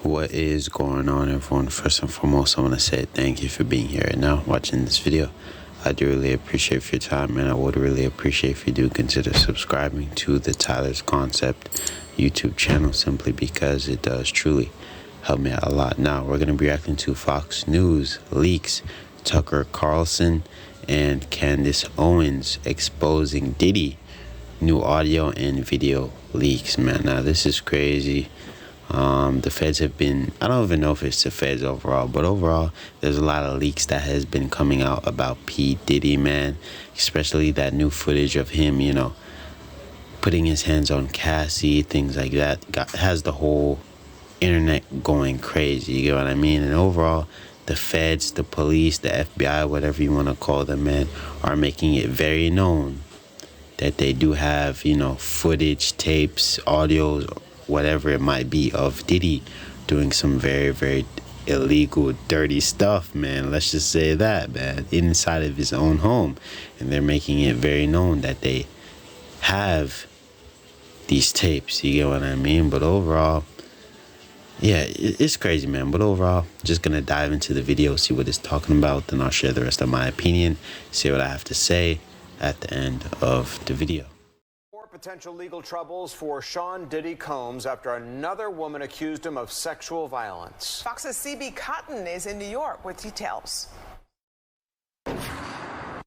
What is going on, everyone? First and foremost, I want to say thank you for being here right now watching this video. I do really appreciate your time, and I would really appreciate if you do consider subscribing to the Tyler's Concept YouTube channel, simply because it does truly help me out a lot. Now, we're going to be reacting to Fox News leaks Tucker Carlson and Candace Owens exposing Diddy new audio and video leaks, man. Now, this is crazy. The feds have been, I don't even know if it's the feds overall, but overall, there's a lot of leaks that has been coming out about P Diddy, man, especially that new footage of him, you know, putting his hands on Cassie, things like that, has the whole internet going crazy, you get what I mean? And overall, the feds, the police, the FBI, whatever you want to call them, man, are making it very known that they do have, you know, footage, tapes, audios, whatever it might be, of Diddy doing some very, very illegal, dirty stuff, man. Let's just say that, man, inside of his own home. And they're making it very known that they have these tapes, you get what I mean? But overall, yeah, it's crazy, man. But overall, just gonna dive into the video, see what it's talking about, then I'll share the rest of my opinion, see what I have to say at the end of the video. Potential legal troubles for Sean Diddy Combs after another woman accused him of sexual violence. Fox's CB Cotton is in New York with details.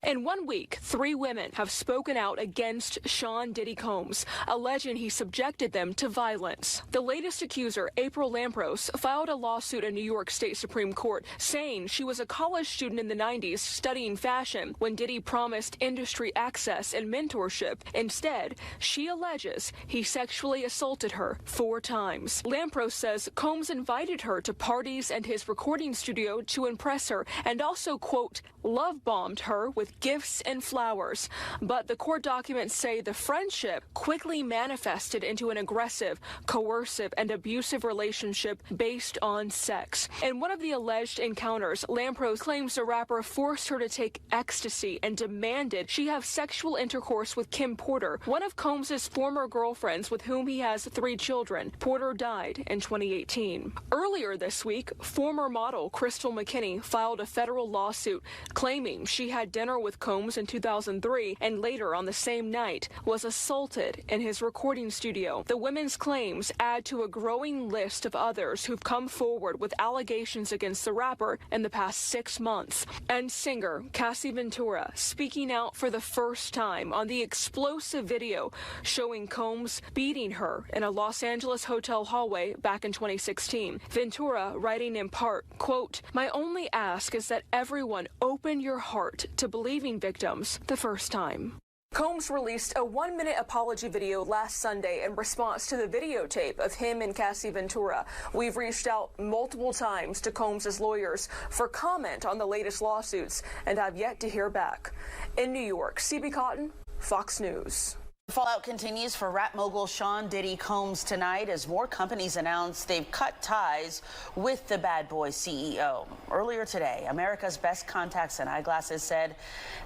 In 1 week, 3 women have spoken out against Sean Diddy Combs, alleging he subjected them to violence. The latest accuser, April Lampros, filed a lawsuit in New York State Supreme Court saying she was a college student in the 90s studying fashion when Diddy promised industry access and mentorship. Instead, she alleges he sexually assaulted her 4 times. Lampros says Combs invited her to parties and his recording studio to impress her and also, quote, love-bombed her with gifts and flowers. But the court documents say the friendship quickly manifested into an aggressive, coercive, and abusive relationship based on sex. In one of the alleged encounters, Lampros claims the rapper forced her to take ecstasy and demanded she have sexual intercourse with Kim Porter, one of Combs' former girlfriends with whom he has 3 children. Porter died in 2018. Earlier this week, former model Crystal McKinney filed a federal lawsuit claiming she had dinner with Combs in 2003 and later on the same night was assaulted in his recording studio. The women's claims add to a growing list of others who've come forward with allegations against the rapper in the past 6 months. And singer Cassie Ventura speaking out for the first time on the explosive video showing Combs beating her in a Los Angeles hotel hallway back in 2016. Ventura writing in part, quote, "My only ask is that everyone open your heart to believing victims the first time." Combs released a 1-minute apology video last Sunday in response to the videotape of him and Cassie Ventura. We've reached out multiple times to Combs' lawyers for comment on the latest lawsuits and have yet to hear back. In New York, CB Cotton, Fox News. Fallout continues for rap mogul Sean Diddy Combs tonight as more companies announce they've cut ties with the bad boy CEO. Earlier today, America's Best Contacts and Eyeglasses said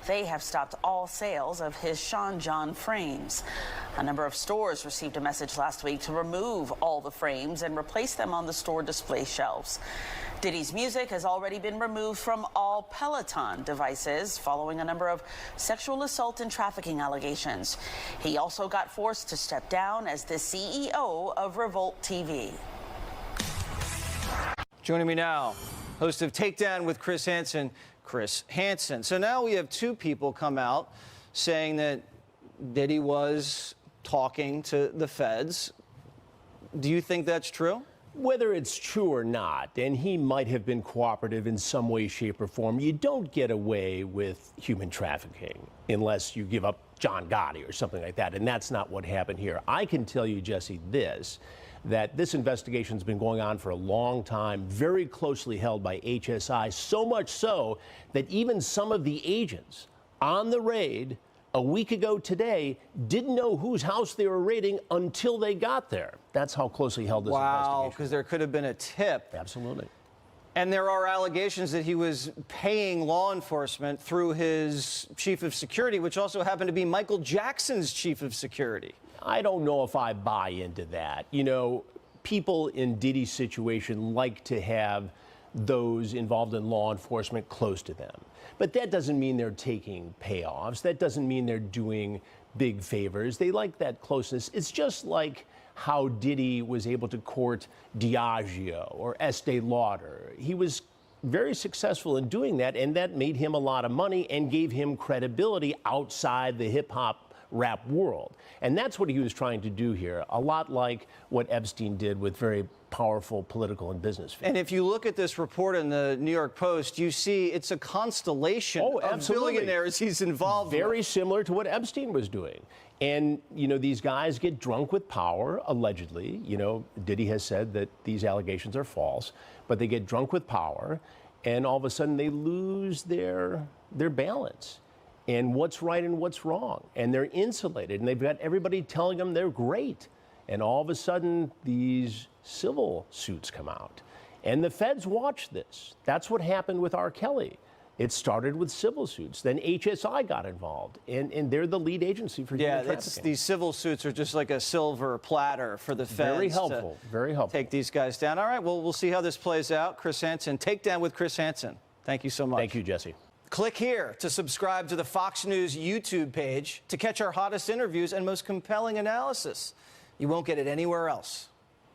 they have stopped all sales of his Sean John frames. A number of stores received a message last week to remove all the frames and replace them on the store display shelves. Diddy's music has already been removed from all Peloton devices following a number of sexual assault and trafficking allegations. He also got forced to step down as the CEO of Revolt TV. Joining me now, host of Takedown with Chris Hansen, Chris Hansen. So now we have 2 people come out saying that Diddy was talking to the feds. Do you think that's true? Whether it's true or not, and he might have been cooperative in some way, shape, or form, you don't get away with human trafficking unless you give up John Gotti or something like that, and that's not what happened here. I can tell you, Jesse, that this investigation's been going on for a long time, very closely held by HSI, so much so that even some of the agents on the raid a week ago today didn't know whose house they were raiding until they got there. That's how closely held this investigation. Wow, because there could have been a tip. Absolutely. And there are allegations that he was paying law enforcement through his chief of security, which also happened to be Michael Jackson's chief of security. I don't know if I buy into that. You know, people in Diddy's situation like to have those involved in law enforcement close to them. But that doesn't mean they're taking payoffs. That doesn't mean they're doing big favors. They like that closeness. It's just like how Diddy was able to court Diageo or Estee Lauder. He was very successful in doing that, and that made him a lot of money and gave him credibility outside the hip-hop rap world. And that's what he was trying to do here, a lot like what Epstein did with very powerful political and business figures. And if you look at this report in the New York Post, you see it's a constellation of billionaires he's involved with. Very similar to what Epstein was doing. And, you know, these guys get drunk with power, allegedly. You know, Diddy has said that these allegations are false, but they get drunk with power, and all of a sudden they lose their balance and what's right and what's wrong. And they're insulated, and they've got everybody telling them they're great. And all of a sudden, these civil suits come out. And the feds watch this. That's what happened with R. Kelly. It started with civil suits. Then HSI got involved, and they're the lead agency for human trafficking. These civil suits are just like a silver platter for the feds. Very helpful, very helpful. Take these guys down. All right, well, we'll see how this plays out. Chris Hansen, Takedown with Chris Hansen. Thank you so much. Thank you, Jesse. Click here to subscribe to the Fox News YouTube page to catch our hottest interviews and most compelling analysis. You won't get it anywhere else.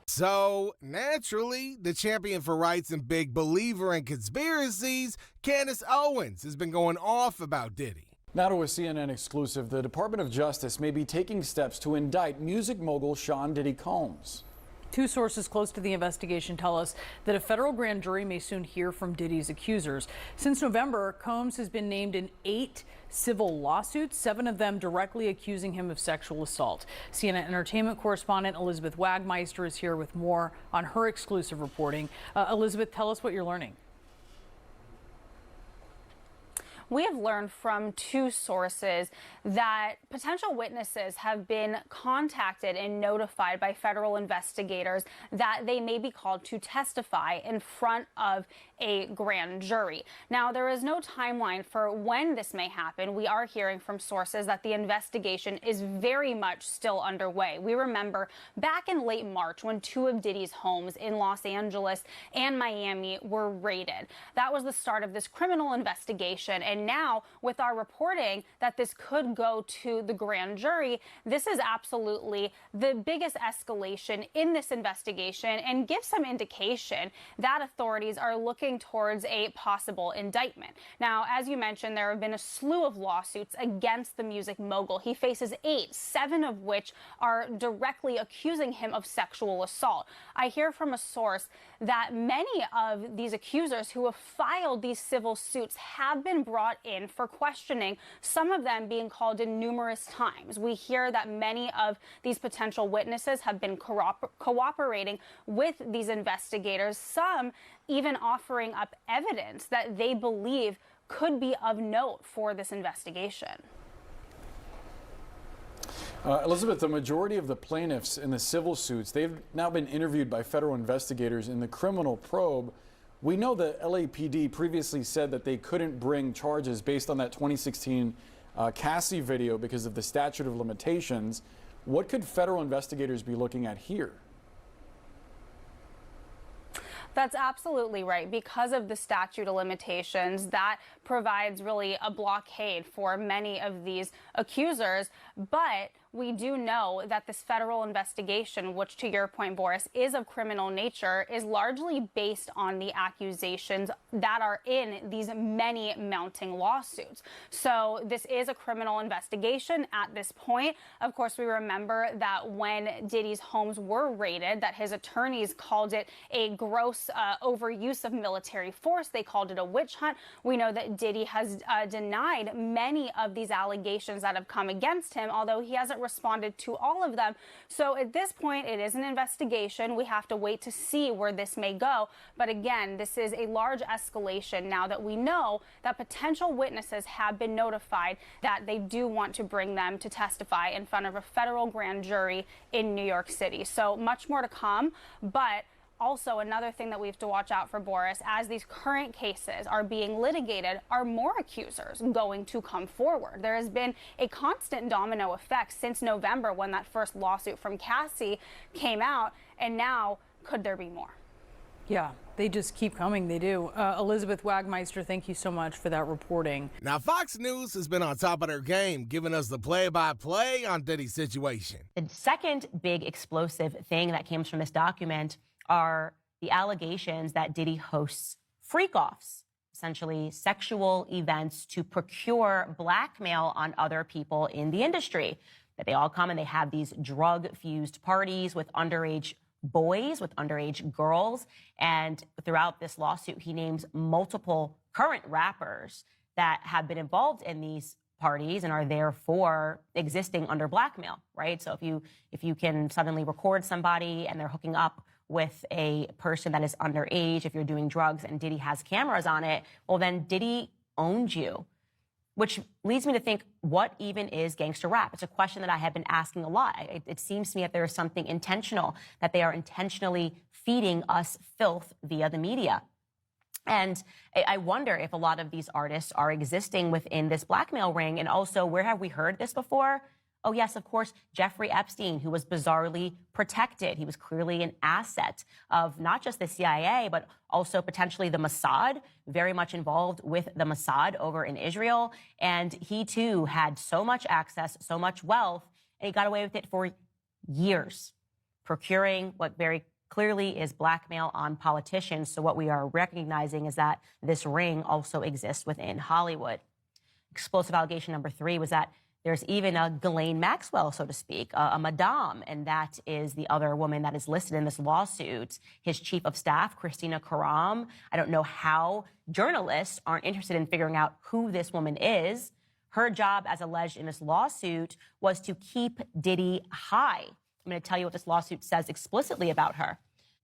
So, naturally, the champion for rights and big believer in conspiracies, Candace Owens, has been going off about Diddy. Now to a CNN exclusive, the Department of Justice may be taking steps to indict music mogul Sean Diddy Combs. Two sources close to the investigation tell us that a federal grand jury may soon hear from Diddy's accusers. Since November, Combs has been named in 8 civil lawsuits, 7 of them directly accusing him of sexual assault. CNN entertainment correspondent Elizabeth Wagmeister is here with more on her exclusive reporting. Elizabeth, tell us what you're learning. We have learned from 2 sources that potential witnesses have been contacted and notified by federal investigators that they may be called to testify in front of a grand jury. Now, there is no timeline for when this may happen. We are hearing from sources that the investigation is very much still underway. We remember back in late March when 2 of Diddy's homes in Los Angeles and Miami were raided. That was the start of this criminal investigation. And now, with our reporting that this could go to the grand jury, this is absolutely the biggest escalation in this investigation and gives some indication that authorities are looking towards a possible indictment. Now, as you mentioned, there have been a slew of lawsuits against the music mogul. He faces 8, 7 of which are directly accusing him of sexual assault. I hear from a source that many of these accusers who have filed these civil suits have been brought in for questioning, some of them being called in numerous times. We hear that many of these potential witnesses have been cooperating with these investigators, some even offering up evidence that they believe could be of note for this investigation. Elizabeth, the majority of the plaintiffs in the civil suits, they've now been interviewed by federal investigators in the criminal probe. We know the LAPD previously said that they couldn't bring charges based on that 2016 Cassie video because of the statute of limitations. What could federal investigators be looking at here? That's absolutely right. Because of the statute of limitations, that provides really a blockade for many of these accusers. But we do know that this federal investigation, which to your point, Boris, is of criminal nature, is largely based on the accusations that are in these many mounting lawsuits. So this is a criminal investigation at this point. Of course, we remember that when Diddy's homes were raided, that his attorneys called it a gross overuse of military force. They called it a witch hunt. We know that Diddy has denied many of these allegations that have come against him, although he hasn't responded to all of them. So at this point, it is an investigation. We have to wait to see where this may go. But again, this is a large escalation now that we know that potential witnesses have been notified that they do want to bring them to testify in front of a federal grand jury in New York City. So much more to come, but also another thing that we have to watch out for, Boris, as these current cases are being litigated, are more accusers going to come forward? There has been a constant domino effect since November when that first lawsuit from Cassie came out, and now could there be more? Yeah, they just keep coming. They do. Elizabeth Wagmeister, thank you so much for that reporting. Now, Fox News has been on top of their game, giving us the play-by-play on Diddy's situation. The second big explosive thing that came from this document are the allegations that Diddy hosts freak-offs, essentially sexual events to procure blackmail on other people in the industry. That they all come and they have these drug-fused parties with underage boys, with underage girls. And throughout this lawsuit, he names multiple current rappers that have been involved in these parties and are therefore existing under blackmail, right? So if you can suddenly record somebody and they're hooking up with a person that is underage, if you're doing drugs and Diddy has cameras on it, well, then Diddy owns you. Which leads me to think, what even is gangster rap? It's a question that I have been asking a lot. It seems to me that there is something intentional, that they are intentionally feeding us filth via the media. And I wonder if a lot of these artists are existing within this blackmail ring. And also, where have we heard this before? Oh, yes, of course, Jeffrey Epstein, who was bizarrely protected. He was clearly an asset of not just the CIA, but also potentially the Mossad, very much involved with the Mossad over in Israel. And he, too, had so much access, so much wealth, and he got away with it for years, procuring what very clearly is blackmail on politicians. So what we are recognizing is that this ring also exists within Hollywood. Explosive allegation number 3 was that there's even a Ghislaine Maxwell, so to speak, a madame, and that is the other woman that is listed in this lawsuit. His chief of staff, Christina Karam. I don't know how journalists aren't interested in figuring out who this woman is. Her job, as alleged in this lawsuit, was to keep Diddy high. I'm going to tell you what this lawsuit says explicitly about her.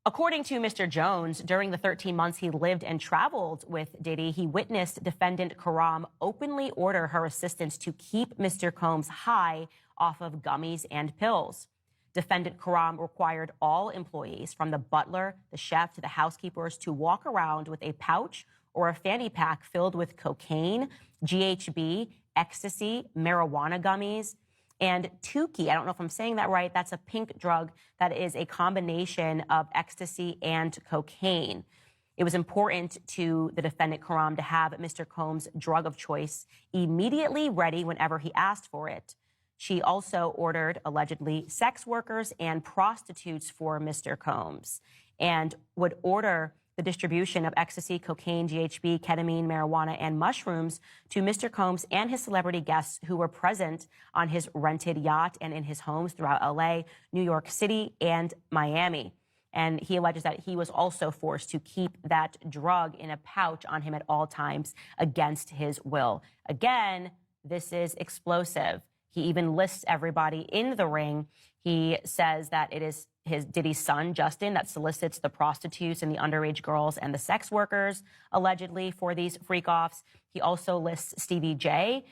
According to Mr. Jones, during the 13 months he lived and traveled with Diddy, he witnessed defendant Karam openly order her assistants to keep Mr. Combs high off of gummies and pills. Defendant Karam required all employees, from the butler, the chef, to the housekeepers, to walk around with a pouch or a fanny pack filled with cocaine, GHB, ecstasy, marijuana gummies, and Tukey. I don't know if I'm saying that right. That's a pink drug that is a combination of ecstasy and cocaine. It was important to the defendant Karam to have Mr. Combs' drug of choice immediately ready whenever he asked for it. She also ordered, allegedly, sex workers and prostitutes for Mr. Combs and would order the distribution of ecstasy, cocaine, GHB, ketamine, marijuana, and mushrooms to Mr. Combs and his celebrity guests who were present on his rented yacht and in his homes throughout LA, New York City, and Miami. And he alleges that he was also forced to keep that drug in a pouch on him at all times against his will. Again, this is explosive. He even lists everybody in the ring. He says that it is Diddy's son, Justin, that solicits the prostitutes and the underage girls and the sex workers, allegedly, for these freak-offs. He also lists Stevie J,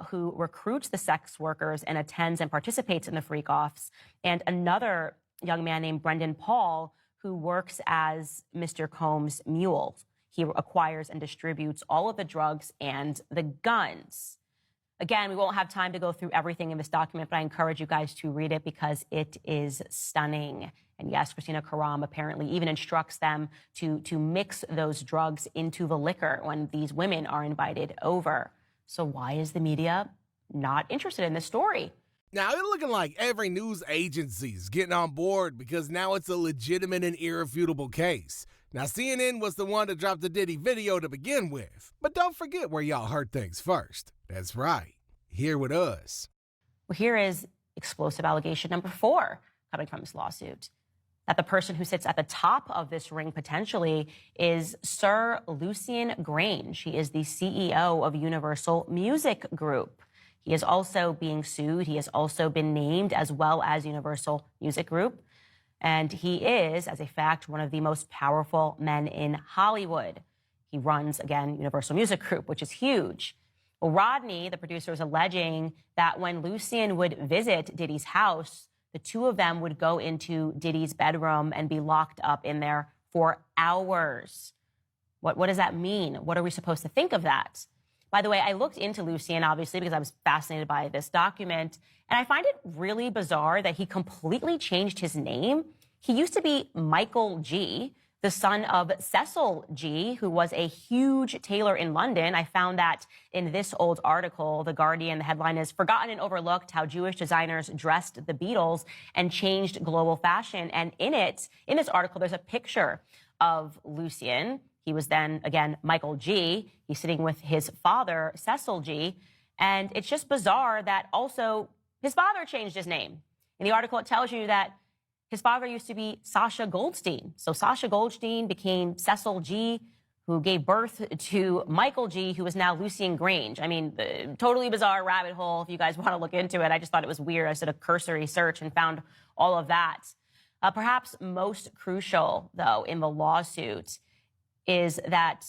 who recruits the sex workers and attends and participates in the freak-offs, and another young man named Brendan Paul, who works as Mr. Combs' mule. He acquires and distributes all of the drugs and the guns. Again, we won't have time to go through everything in this document, but I encourage you guys to read it because it is stunning. And yes, Christina Karam apparently even instructs them to mix those drugs into the liquor when these women are invited over. So why is the media not interested in this story? Now, it's looking like every news agency is getting on board because now it's a legitimate and irrefutable case. Now, CNN was the one to drop the Diddy video to begin with. But don't forget where y'all heard things first. That's right, here with us. Well, here is explosive allegation number 4 coming from this lawsuit. That the person who sits at the top of this ring potentially is Sir Lucian Grange. He is the CEO of Universal Music Group. He is also being sued. He has also been named, as well as Universal Music Group. And he is, as a fact, one of the most powerful men in Hollywood. He runs, again, Universal Music Group, which is huge. Well, Rodney, the producer, is alleging that when Lucian would visit Diddy's house the two of them would go into Diddy's bedroom and be locked up in there for hours. What does that mean? What are we supposed to think of that? By the way, I looked into Lucien, obviously, because I was fascinated by this document, and I find it really bizarre that he completely changed his name. He used to be Michael G., the son of Cecil G., who was a huge tailor in London. I found that in this old article, The Guardian. The headline is "Forgotten and Overlooked: How Jewish Designers Dressed the Beatles and Changed Global Fashion." And in this article, there's a picture of Lucien. He was then, again, Michael G. He's sitting with his father, Cecil G. And it's just bizarre that also his father changed his name. In the article, it tells you that his father used to be Sasha Goldstein. So Sasha Goldstein became Cecil G., who gave birth to Michael G., who is now Lucien Grange. I mean, totally bizarre rabbit hole if you guys want to look into it. I just thought it was weird. I did a cursory search and found all of that. Perhaps most crucial, though, in the lawsuit is that,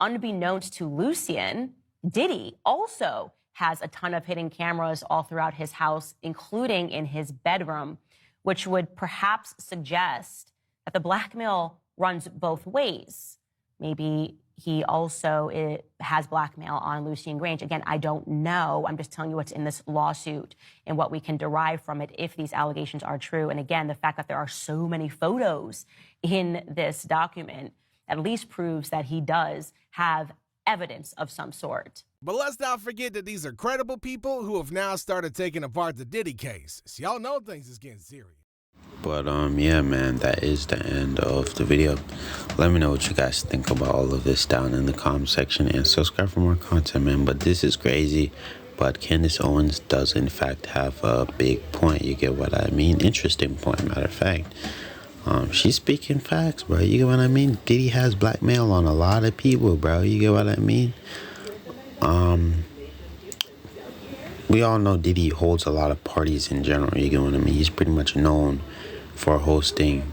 unbeknownst to Lucien, Diddy also has a ton of hidden cameras all throughout his house, including in his bedroom, which would perhaps suggest that the blackmail runs both ways. Maybe he also has blackmail on Lucien Grange. Again, I don't know. I'm just telling you what's in this lawsuit and what we can derive from it if these allegations are true. And again, the fact that there are so many photos in this document at least proves that he does have evidence of some sort. But let's not forget that these are credible people who have now started taking apart the Diddy case. So y'all know things is getting serious. But yeah, man, that is the end of the video. Let me know what you guys think about all of this down in the comment section, and subscribe for more content, man. But this is crazy. But Candace Owens does in fact have a big point. You get what I mean? Interesting point, matter of fact. She's speaking facts, bro. You get what I mean? Diddy has blackmail on a lot of people, bro. You get what I mean? We all know Diddy holds a lot of parties in general. You get what I mean? He's pretty much known for hosting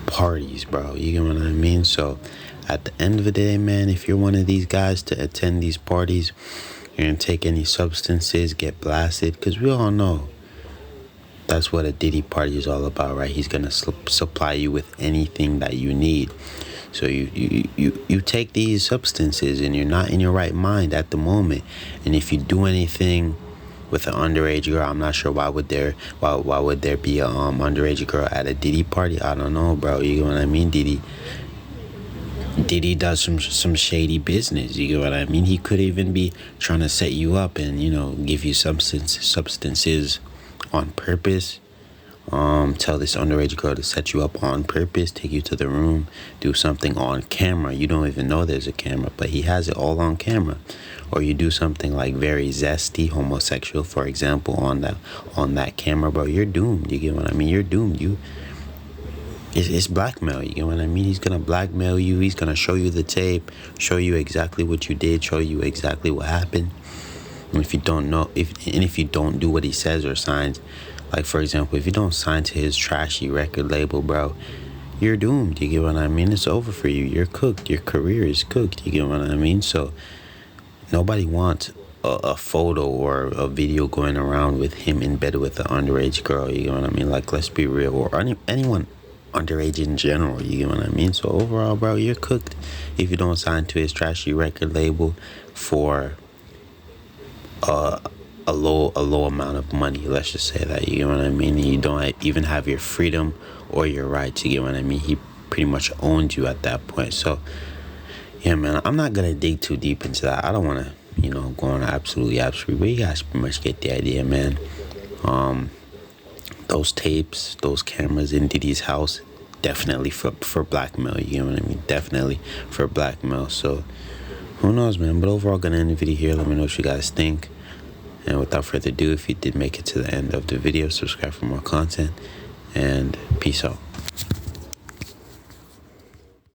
parties, bro. You get what I mean? So at the end of the day, man, if you're one of these guys to attend these parties, you're gonna take any substances, get blasted, because we all know that's what a Diddy party is all about, right? He's gonna supply you with anything that you need. So you take these substances and you're not in your right mind at the moment. And if you do anything with an underage girl, I'm not sure why would there be a underage girl at a Diddy party? I don't know, bro. You know what I mean? Diddy does some shady business. You get what I mean? He could even be trying to set you up and, you know, give you substances on purpose. Tell this underage girl to set you up on purpose, take you to the room, do something on camera. You don't even know there's a camera, but he has it all on camera. Or you do something like very zesty, homosexual, for example, on that camera, bro. You're doomed. You get what I mean? You're doomed. It's blackmail. You get what I mean? He's gonna blackmail you. He's gonna show you the tape, show you exactly what you did, show you exactly what happened. And if you don't know, if you don't do what he says or signs, like for example, if you don't sign to his trashy record label, bro, you're doomed. You get what I mean? It's over for you. You're cooked. Your career is cooked. You get what I mean? So nobody wants a photo or a video going around with him in bed with an underage girl. You get what I mean? Like, let's be real. Or anyone underage in general. You get what I mean? So overall, bro, you're cooked if you don't sign to his trashy record label for a low amount of money. Let's just say that. You get what I mean? You don't even have your freedom or your rights. You get what I mean? He pretty much owned you at that point. So yeah, man, I'm not gonna dig too deep into that. I don't want to, you know, go on absolutely, but you guys pretty much get the idea, man. Those tapes, those cameras in Diddy's house, definitely for blackmail. You know what I mean? Definitely for blackmail. So who knows, man? But overall, gonna end the video here. Let me know what you guys think. And without further ado, if you did make it to the end of the video, subscribe for more content. And peace out.